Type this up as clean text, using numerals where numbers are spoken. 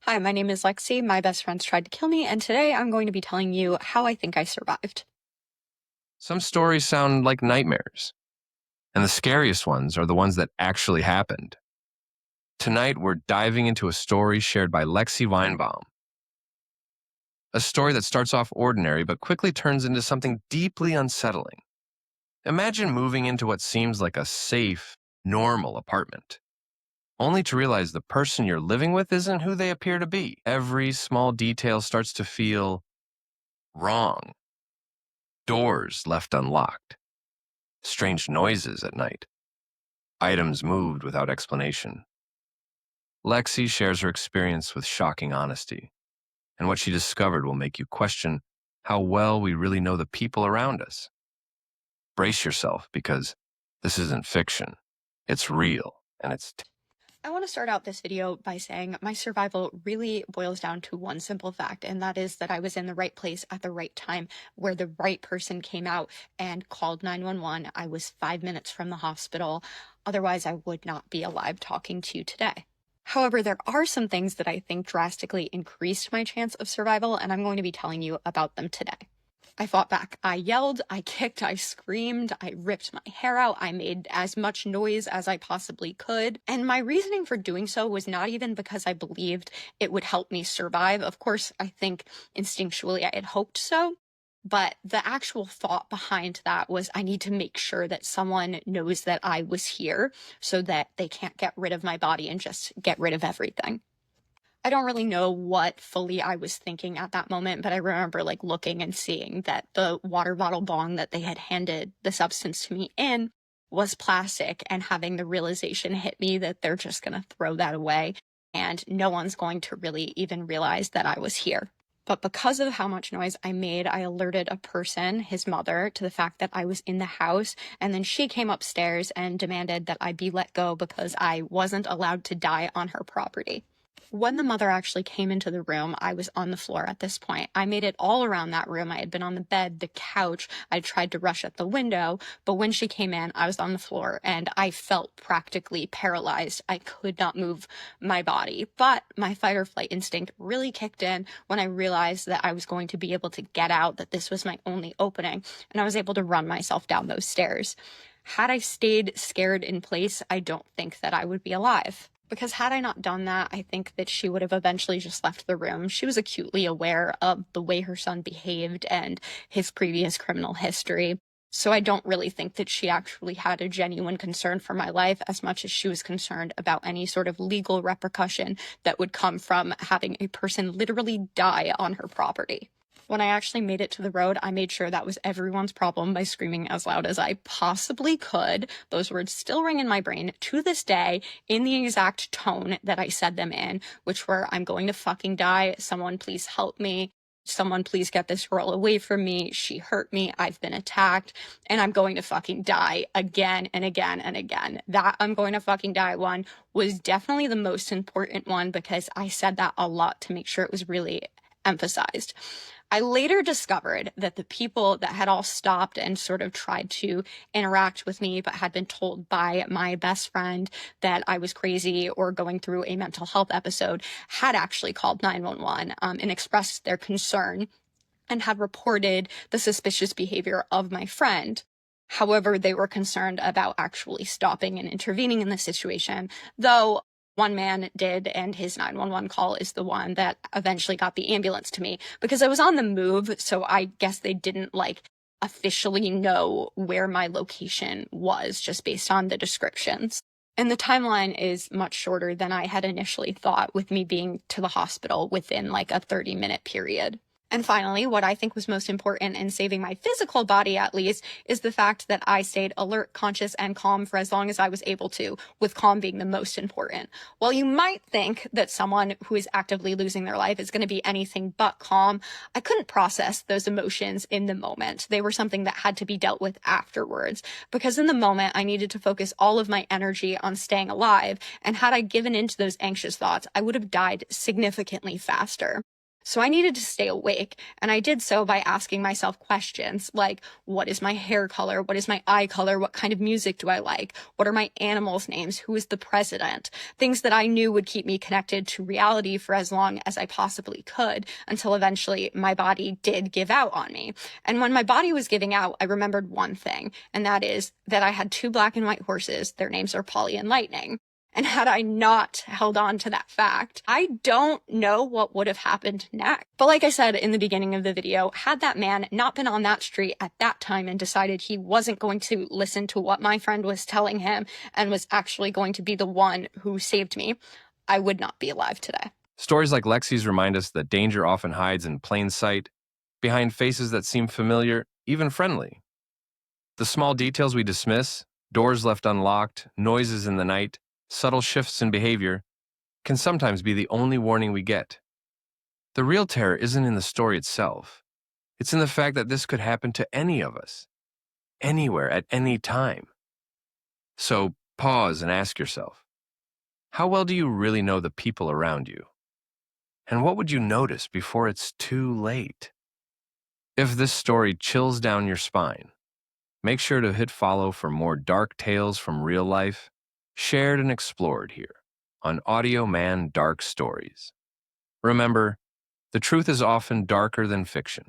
Hi, my name is Lexi. My best friends tried to kill me, and today I'm going to be telling you how I think I survived. Some stories sound like nightmares, and the scariest ones are the ones that actually happened. Tonight, we're diving into a story shared by Lexi Weinbaum, a story that starts off ordinary but quickly turns into something deeply unsettling. Imagine moving into what seems like a safe, normal apartment, only to realize the person you're living with isn't who they appear to be. Every small detail starts to feel wrong. Doors left unlocked, strange noises at night, items moved without explanation. Lexi shares her experience with shocking honesty, and what she discovered will make you question how well we really know the people around us. Brace yourself, because this isn't fiction. It's real, and I want to start out this video by saying my survival really boils down to one simple fact, and that is that I was in the right place at the right time where the right person came out and called 911. I was 5 minutes from the hospital. Otherwise, I would not be alive talking to you today. However, there are some things that I think drastically increased my chance of survival, and I'm going to be telling you about them today. I fought back. I yelled, I kicked, I screamed, I ripped my hair out, I made as much noise as I possibly could. And my reasoning for doing so was not even because I believed it would help me survive. Of course, I think instinctually I had hoped so. But the actual thought behind that was I need to make sure that someone knows that I was here so that they can't get rid of my body and just get rid of everything. I don't really know what fully I was thinking at that moment, but I remember looking and seeing that the water bottle bong that they had handed the substance to me in was plastic, and having the realization hit me that they're just going to throw that away and no one's going to really even realize that I was here. But because of how much noise I made, I alerted a person, his mother, to the fact that I was in the house, and then she came upstairs and demanded that I be let go because I wasn't allowed to die on her property. When the mother actually came into the room, I was on the floor at this point. I made it all around that room. I had been on the bed, the couch. I tried to rush at the window, but when she came in, I was on the floor and I felt practically paralyzed. I could not move my body, but my fight or flight instinct really kicked in when I realized that I was going to be able to get out, that this was my only opening, and I was able to run myself down those stairs. Had I stayed scared in place, I don't think that I would be alive. Because had I not done that, I think that she would have eventually just left the room. She was acutely aware of the way her son behaved and his previous criminal history. So I don't really think that she actually had a genuine concern for my life as much as she was concerned about any sort of legal repercussion that would come from having a person literally die on her property. When I actually made it to the road, I made sure that was everyone's problem by screaming as loud as I possibly could. Those words still ring in my brain to this day in the exact tone that I said them in, which were, "I'm going to fucking die. Someone please help me. Someone please get this girl away from me. She hurt me. I've been attacked, and I'm going to fucking die," again and again and again. That "I'm going to fucking die" one was definitely the most important one because I said that a lot to make sure it was really emphasized. I later discovered that the people that had all stopped and sort of tried to interact with me, but had been told by my best friend that I was crazy or going through a mental health episode, had actually called 911 and expressed their concern and had reported the suspicious behavior of my friend. However, they were concerned about actually stopping and intervening in the situation, though one man did, and his 911 call is the one that eventually got the ambulance to me because I was on the move, so I guess they didn't officially know where my location was just based on the descriptions. And the timeline is much shorter than I had initially thought, with me being to the hospital within a 30-minute period. And finally, what I think was most important in saving my physical body, at least, is the fact that I stayed alert, conscious, and calm for as long as I was able to, with calm being the most important. While you might think that someone who is actively losing their life is going to be anything but calm, I couldn't process those emotions in the moment. They were something that had to be dealt with afterwards, because in the moment, I needed to focus all of my energy on staying alive, and had I given into those anxious thoughts, I would have died significantly faster. So I needed to stay awake, and I did so by asking myself questions like, what is my hair color? What is my eye color? What kind of music do I like? What are my animals' names? Who is the president? Things that I knew would keep me connected to reality for as long as I possibly could, until eventually my body did give out on me. And when my body was giving out, I remembered one thing, and that is that I had two black and white horses. Their names are Polly and Lightning. And had I not held on to that fact, I don't know what would have happened next. But like I said in the beginning of the video, had that man not been on that street at that time and decided he wasn't going to listen to what my friend was telling him and was actually going to be the one who saved me, I would not be alive today. Stories like Lexi's remind us that danger often hides in plain sight, behind faces that seem familiar, even friendly. The small details we dismiss, doors left unlocked, noises in the night, subtle shifts in behavior, can sometimes be the only warning we get. The real terror isn't in the story itself. It's in the fact that this could happen to any of us, anywhere, at any time. So pause and ask yourself, how well do you really know the people around you? And what would you notice before it's too late? If this story chills down your spine, make sure to hit follow for more dark tales from real life, shared and explored here on Audioman Dark Stories. Remember, the truth is often darker than fiction.